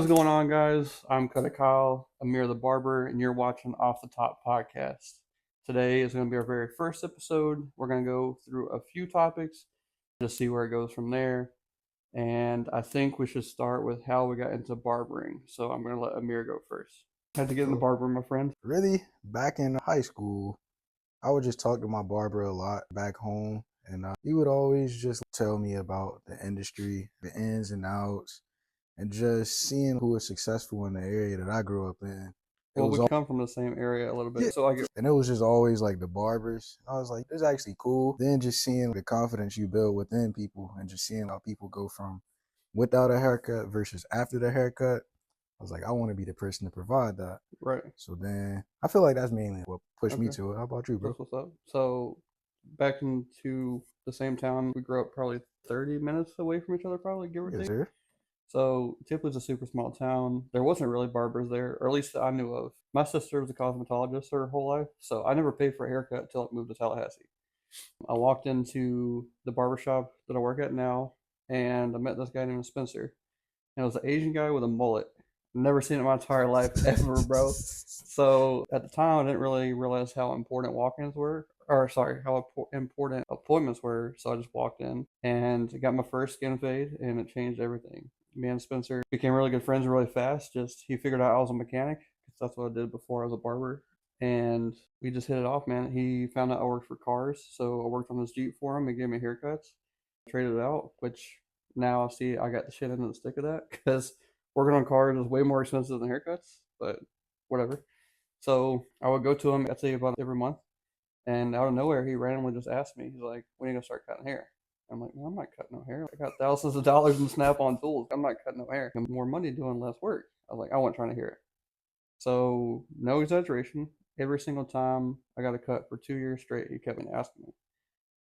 is going on, guys? I'm Kyle, Amir the barber, and you're watching Off the Top podcast. Today is going to be our very first episode. We're going to go through a few topics to see where it goes from there. And I think we should start with how we got into barbering. So I'm going to let Amir go first. How'd you get into barbering, my friend? Really, back in high school, I would just talk to my barber a lot back home, and he would always just tell me about the industry, the ins and outs, and just seeing who was successful in the area that I grew up in. Well, we come from the same area a little bit, so I get. And it was just always like the barbers. I was like, this is actually cool. Then just seeing the confidence you build within people, and just seeing how people go from without a haircut versus after the haircut. I was like, I want to be the person to provide that. Right. So then I feel like that's mainly what pushed me to it. How about you, bro? That's what's up. So back into the same town, we grew up probably 30 minutes away from each other, probably, give or take. Sir. So Tipley's a super small town. There wasn't really barbers there, or at least that I knew of. My sister was a cosmetologist her whole life, so I never paid for a haircut until I moved to Tallahassee. I walked into the barbershop that I work at now, and I met this guy named Spencer. And it was an Asian guy with a mullet. Never seen it in my entire life ever, bro. So at the time, I didn't really realize how important walk-ins were, or sorry, how important appointments were. So I just walked in and got my first skin fade, and it changed everything. Me and Spencer became really good friends really fast. Just he figured out I was a mechanic, because that's what I did before I was a barber, and we just hit it off, man. He found out I worked for cars, so I worked on his Jeep for him. He gave me haircuts, traded it out, which now I see I got the shit into the stick of that, because working on cars is way more expensive than haircuts, but whatever. So I would go to him, I'd say about every month, and out of nowhere, he randomly just asked me, he's like, when are you going to start cutting hair? I'm like, well, I'm not cutting no hair. I got thousands of dollars in Snap-on tools. I'm not cutting no hair. I'm more money doing less work. I was like, I wasn't trying to hear it. So no exaggeration, every single time I got a cut for 2 years straight, he kept asking me.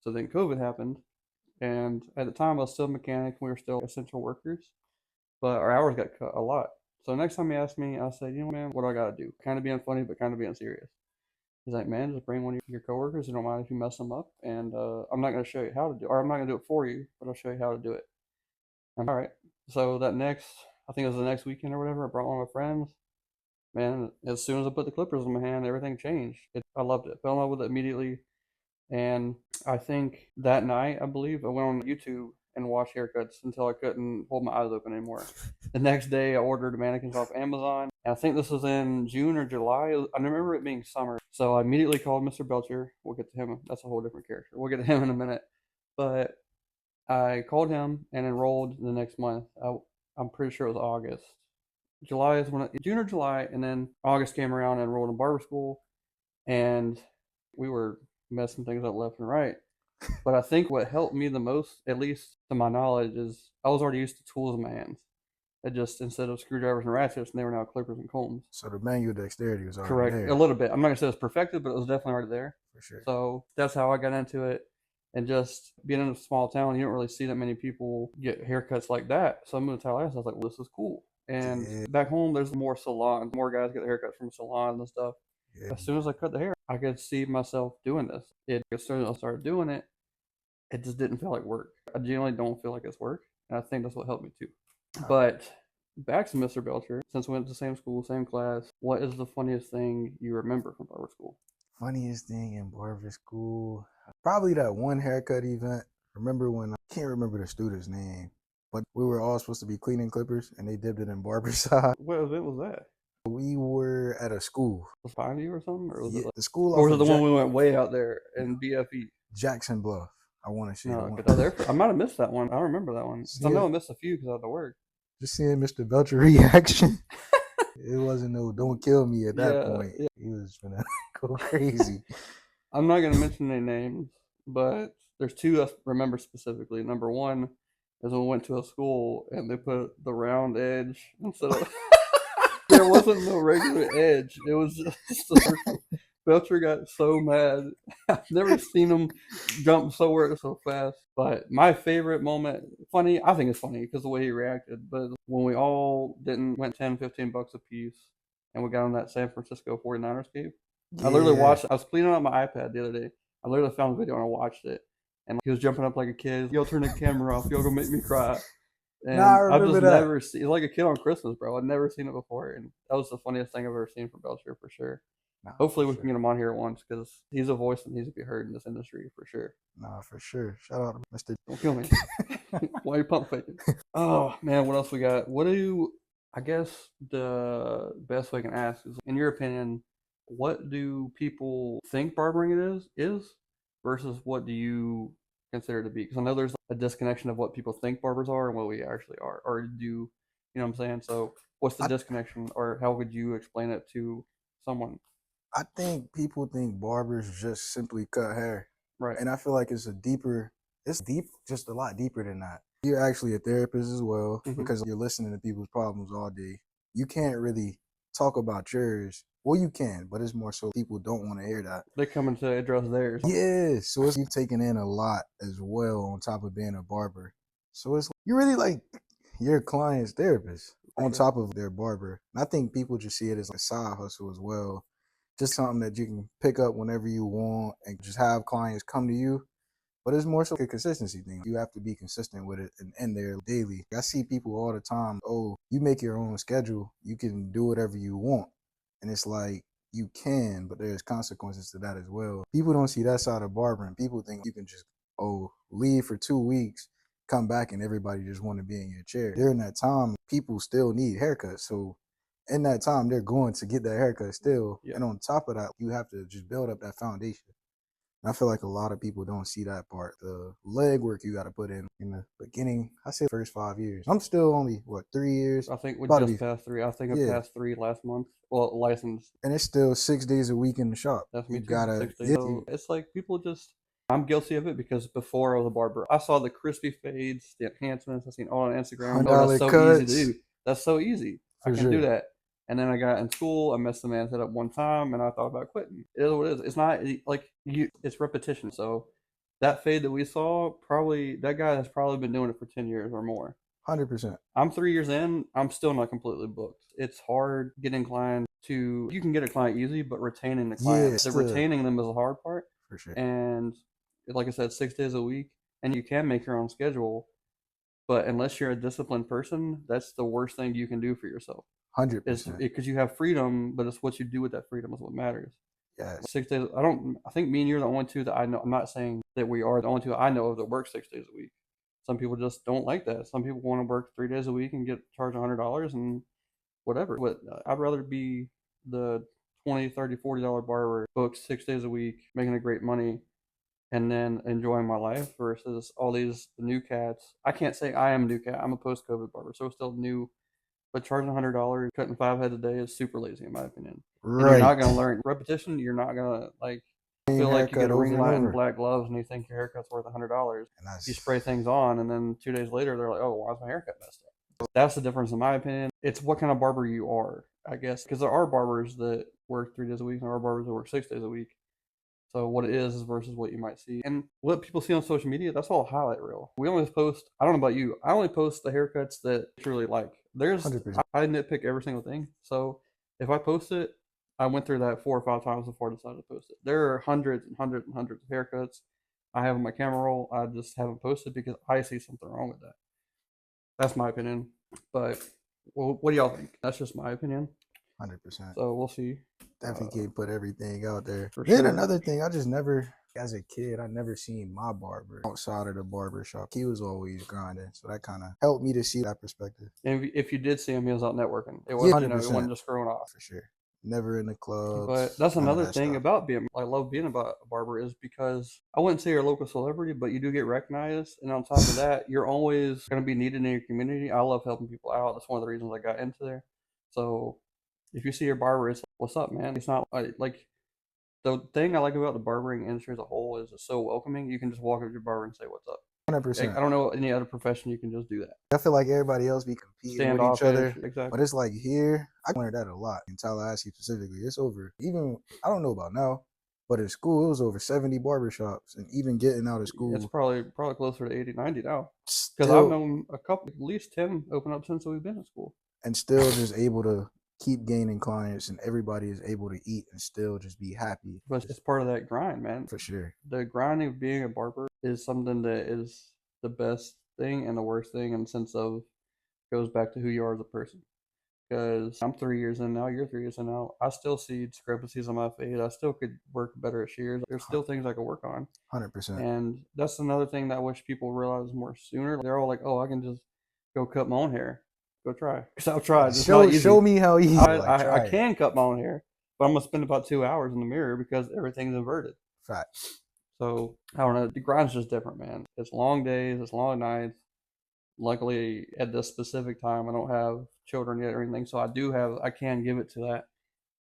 So then COVID happened, and at the time I was still a mechanic, we were still essential workers, but our hours got cut a lot. So next time he asked me, I said, you know, man, what do I got to do? Kind of being funny, but kind of being serious. He's like, man, just bring one of your coworkers. You don't mind if you mess them up, and I'm not going to show you how to do it, or I'm not going to do it for you, but I'll show you how to do it. I'm all right. So that next, I think it was the next weekend or whatever, I brought one of my friends. Man, as soon as I put the clippers in my hand, everything changed. I loved it. Fell in love with it immediately. And I think that night, I believe, I went on YouTube and watched haircuts until I couldn't hold my eyes open anymore. The next day, I ordered mannequins off Amazon. And I think this was in June or July. I remember it being summer. So I immediately called Mr. Belcher. We'll get to him. That's a whole different character. We'll get to him in a minute. But I called him and enrolled the next month. I'm pretty sure it was August. July is when June or July, and then August came around and enrolled in barber school, and we were messing things up left and right. But I think what helped me the most, at least to my knowledge, is I was already used to tools in my hands. It just, instead of screwdrivers and ratchets, they were now clippers and combs. So the manual dexterity was already correct there. A little bit. I'm not gonna say it was perfected, but it was definitely already there. For sure. So that's how I got into it. And just being in a small town, you don't really see that many people get haircuts like that. So I moved to Tallahassee. I was like, well, this is cool. And back home, there's more salons. More guys get haircuts from salons and stuff. Yeah. As soon as I cut the hair, I could see myself doing this. As soon as I started doing it, it just didn't feel like work. I generally don't feel like it's work. And I think that's what helped me too. But back to Mr. Belcher, since we went to the same school, same class, what is the funniest thing you remember from barber school? Funniest thing in barber school? Probably that one haircut event. Remember when, I can't remember the student's name, but we were all supposed to be cleaning clippers and they dipped it in barber side. What event was that? We were at a school. Was it Pineview or something? Or was it like, the school? Or was it the one we went way out there in BFE? Jackson Bluff. I want to see. No, I might have missed that one. I don't remember that one. I know I missed a few because I had to work. Just seeing Mr. Belcher reaction. It wasn't no don't kill me at that point. Yeah. He was gonna go crazy. I'm not gonna mention any names, but there's two I remember specifically. Number one is when we went to a school and they put the round edge instead of there wasn't no regular edge. It was just a circle. Belcher got so mad. I've never seen him jump so fast. But my favorite moment, funny, I think it's funny because the way he reacted, but when we all went 10, 15 bucks a piece and we got on that San Francisco 49ers game. Yeah. I literally watched it. I was cleaning out my iPad the other day. I literally found the video and I watched it. And he was jumping up like a kid. Y'all turn the camera off. Y'all gonna make me cry. Nah, I And I've remember just that. never seen like a kid on Christmas, bro. I'd never seen it before, and that was the funniest thing I've ever seen from Belcher for sure. Nah, for Hopefully, we can sure. get him on here once because he's a voice that needs to be heard in this industry for sure. Nah, for sure. Shout out to Mr. Don't kill me. Why are you pump faking? Oh man, what else we got? What do you? I guess the best way I can ask is, in your opinion, what do people think barbering it is versus what do you consider it to be? Because I know there's a disconnection of what people think barbers are and what we actually are, or do you know what I'm saying? So, what's the I disconnection, or how would you explain it to someone? I think people think barbers just simply cut hair. Right. And I feel like it's deep, just a lot deeper than that. You're actually a therapist as well Hmm. because you're listening to people's problems all day. You can't really talk about yours. Well, you can, but it's more so people don't want to hear that. They come in to address theirs. Yeah, so it's you taking in a lot as well on top of being a barber. So it's you really like your client's therapist For on sure. top of their barber. And I think people just see it as a side hustle as well. Just something that you can pick up whenever you want and just have clients come to you. But it's more so a consistency thing. You have to be consistent with it and in there daily. I see people all the time, oh, you make your own schedule. You can do whatever you want. And it's like, you can, but there's consequences to that as well. People don't see that side of barbering. People think you can just, oh, leave for 2 weeks, come back, and everybody just want to be in your chair. During that time, people still need haircuts. So in that time, they're going to get that haircut still. Yeah. And on top of that, you have to just build up that foundation. And I feel like a lot of people don't see that part. The leg work you got to put in the beginning. I say first 5 years. I'm still only, what, 3 years? I think we About to just be, passed 3. I think I yeah. passed 3 last month. Well, licensed. And it's still 6 days a week in the shop. That's me You too. gotta, 6 days. yeah, So it's like people just. I'm guilty of it because before I was a barber, I saw the crispy fades, the enhancements. I seen all on Instagram. Oh, that's $100 so easy to cuts do. That's so easy. I for can do sure. that. And then I got in school. I messed the man's head up one time, and I thought about quitting. It is what it is. It's not like you. It's repetition. So that fade that we saw, probably that guy has probably been doing it for 10 years or more. 100%. I'm 3 years in. I'm still not completely booked. It's hard getting clients to. You can get a client easy, but retaining the Yeah, clients, the still, retaining them is the hard part. for sure. And like I said, 6 days a week, and you can make your own schedule. But unless you're a disciplined person, that's the worst thing you can do for yourself. Is 100%. because you have freedom, but it's what you do with that freedom is what matters. Yes. 6 days. I don't. I think me and you're the only two that I know. I'm not saying that we are the only two I know of that work 6 days a week. Some people just don't like that. Some people want to work 3 days a week and get charged $100 and whatever. But I'd rather be the 20, 30, $40 barber booked 6 days a week, making a great money, and then enjoying my life versus all these new cats. I can't say I am a new cat. I'm a post-COVID barber, so still new. But charging $100, cutting 5 heads a day is super lazy in my opinion. And you're not Right. gonna learn repetition. You're not gonna like. I Same feel like you get haircut a ring over and light and over. black gloves, and you think your haircut's worth $100. And You that's spray things on, and then 2 days later, they're like, "Oh, why is my haircut messed up?" That's the difference, in my opinion. It's what kind of barber you are, I guess, because there are barbers that work 3 days a week, and there are barbers that work 6 days a week. So what it is versus what you might see. And what people see on social media, that's all highlight reel. We only post, I don't know about you, I only post the haircuts that I truly like. There's, 100%. I nitpick every single thing. So if I post it, I went through that 4 or 5 times before I decided to post it. There are hundreds and hundreds and hundreds of haircuts I have on my camera roll. I just haven't posted because I see something wrong with that. That's my opinion. But well, what do y'all think? That's just my opinion. 100%. So we'll see. Definitely can't put everything out there. For Then sure. another thing, I just never, as a kid, I never seen my barber outside of the barber shop. He was always grinding, so that kind of helped me to see that perspective. And if you did see him, he was out networking. It Yeah, was, it 100% wasn't just screwing off. for sure. Never in the But clubs, that's none of another that thing stuff. about being. I love being a barber is because I wouldn't say you're a local celebrity, but you do get recognized, and on top of that, you're always going to be needed in your community. I love helping people out. That's one of the reasons I got into there. So if you see your barber, it's what's up, man. It's not like the thing I like about the barbering industry as a whole is it's so welcoming. You can just walk up to your barber and say what's up. Like, 100%. I don't know any other profession you can just do that. I feel like everybody else be competing with each Standoffish, other, but exactly. it's like here, I learned that a lot in Tallahassee specifically. It's over, even, I don't know about now, but in school, it was over 70 barbershops. And even getting out of It's school, probably closer to 80, 90 now. Because I've still, known a couple, at least 10 open up since we've been in school. and still just able to keep gaining clients, and everybody is able to eat and still just be happy. But it's part of that grind, man. For sure. The grind of being a barber is something that is the best thing and the worst thing in the sense of goes back to who you are as a person. Because I'm 3 years in now, you're 3 years in now. I still see discrepancies on my fade. I still could work better at shears. There's still things I could work on. 100%. And that's another thing that I wish people realize more sooner. They're all like, oh, I can just go cut my own hair. Go try. Because I've tried. It's not easy. Show me how easy. I can cut my own hair, but I'm going to spend about 2 hours in the mirror because everything's inverted. Facts. So, I don't know. The grind's just different, man. It's long days. It's long nights. Luckily, at this specific time, I don't have children yet or anything. So I can give it to that.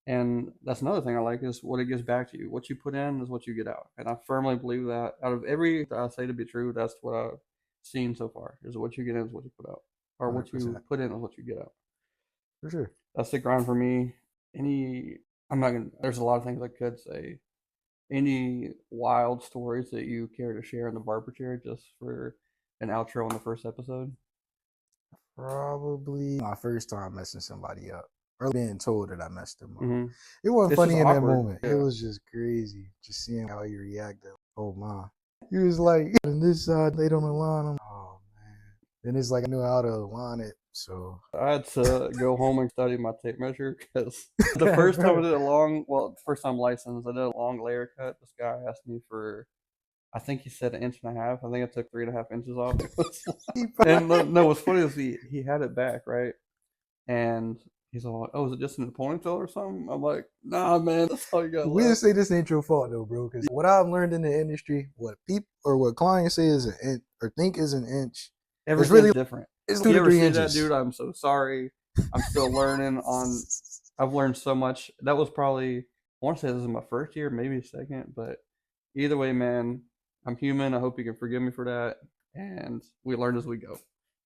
And that's another thing I like is what it gives back to you. What you put in is what you get out. And I firmly believe that out of every I say to be true, that's what I've seen so far is what you get in is what you put out. Or 100%. What you put in is what you get out. For sure. That's the grind for me. There's a lot of things I could say. Any wild stories that you care to share in the barber chair just for an outro on the first episode? Probably my first time messing somebody up. Or being told that I messed them up. Mm-hmm. It wasn't funny in that moment. Yeah. It was just crazy. Just seeing how he reacted. Oh my. He was like, on this side, they don't align them. Oh man. Then it's like I knew how to align it. So I had to go home and study my tape measure because the first time I did first time licensed, I did a long layer cut. This guy asked me for, I think he said 1.5 inches. I think I took 3.5 inches off. And no, what's funny is he had it back, right? And he's all like, oh, is it just in the ponytail or something? I'm like, nah, man, that's all you got. We didn't say this ain't your fault though, bro. Because what I've learned in the industry, what people or what clients say is an inch or think is an inch, everything's really different. It's 2 to 3 inches. That, dude? I'm so sorry. I'm still learning I've learned so much. That was probably, I want to say this is my first year, maybe second, but either way, man, I'm human. I hope you can forgive me for that. And we learn as we go.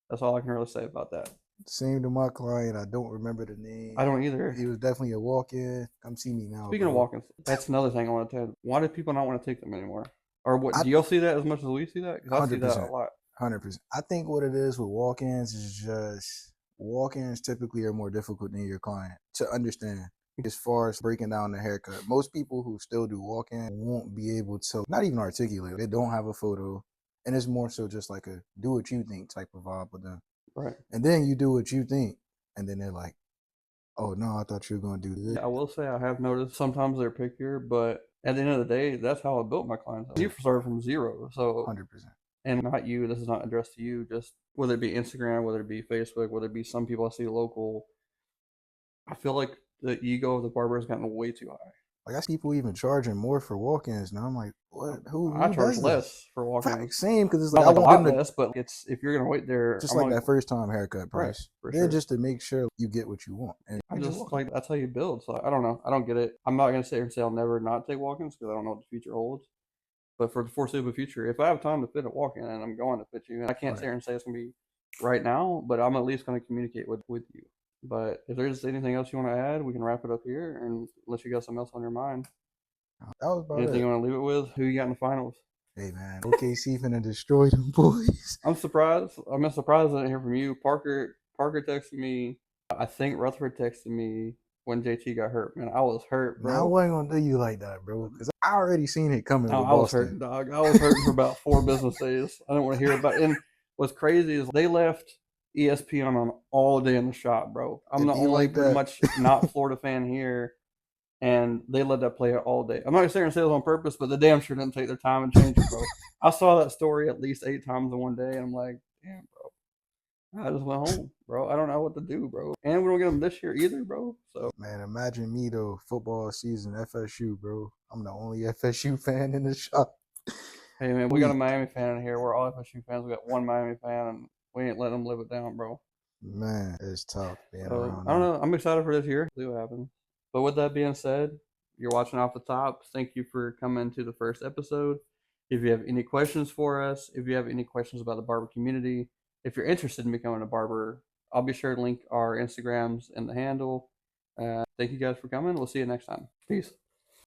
That's all I can really say about that. Same to my client. I don't remember the name. I don't either. He was definitely a walk-in. Come see me now. Speaking of walk-ins, that's another thing I want to tell you. Why do people not want to take them anymore? Or what? Do y'all see that as much as we see that? Because I see that a lot. 100%. I think what it is with walk-ins is just walk-ins typically are more difficult than your client to understand. As far as breaking down the haircut, most people who still do walk-in won't be able to not even articulate. They don't have a photo, and it's more so just like a do what you think type of vibe with them. Right. And then you do what you think, and then they're like, "Oh no, I thought you were gonna do this." Yeah, I will say I have noticed sometimes they're pickier, but at the end of the day, that's how I built my clientele. You started from zero, so 100%. And not you. This is not addressed to you. Just whether it be Instagram, whether it be Facebook, whether it be some people I see local. I feel like the ego of the barber has gotten way too high. Like I see people even charging more for walk-ins now. I'm like, what? Who I charge does less this? for walk-ins. Same, because it's Not like like a lot less, but it's if you're gonna wait there, just like that first time haircut price. Right, then just to make sure you get what you want. And I just like that's how you build. So I don't know. I don't get it. I'm not gonna sit here and say I'll never not take walk-ins because I don't know what the future holds. But for the foreseeable future, if I have time to fit a walk-in and I'm going to fit you, and I can't sit here and say it's gonna be right now, but I'm at least gonna communicate with you. But if there's anything else you want to add, we can wrap it up here, and unless you got something else on your mind. That was about anything it. You want to leave it with? Who you got in the finals? Hey man, OKC finna destroy them boys. I'm surprised. I'm surprised I didn't hear from you. Parker texted me. I think Rutherford texted me when JT got hurt. Man, I was hurt, bro. Now, I wasn't gonna do you like that, bro, because I already seen it coming. No, I was hurting, dog. I was hurting for about 4 business days. I didn't want to hear about it. And what's crazy is they left ESPN on all day in the shop, bro. I'm the only pretty much not Florida fan here, and they let that play out all day. I'm not saying it was on purpose, but the damn sure didn't take their time and change it, bro. I saw that story at least 8 times in one day, and I'm like, damn, bro. I just went home, bro. I don't know what to do, bro. And we don't get them this year either, bro. So man, imagine me though, football season, FSU, bro. I'm the only FSU fan in the shop. Hey man, we got a Miami fan in here. We're all FSU fans. We got one Miami fan, and we ain't letting them live it down, bro. Man, it's tough being around. I don't know. I'm excited for this year. See what happens. But with that being said, you're watching Off the Top. Thank you for coming to the first episode. If you have any questions for us, if you have any questions about the barber community, if you're interested in becoming a barber, I'll be sure to link our Instagrams and the handle. Thank you guys for coming. We'll see you next time. Peace.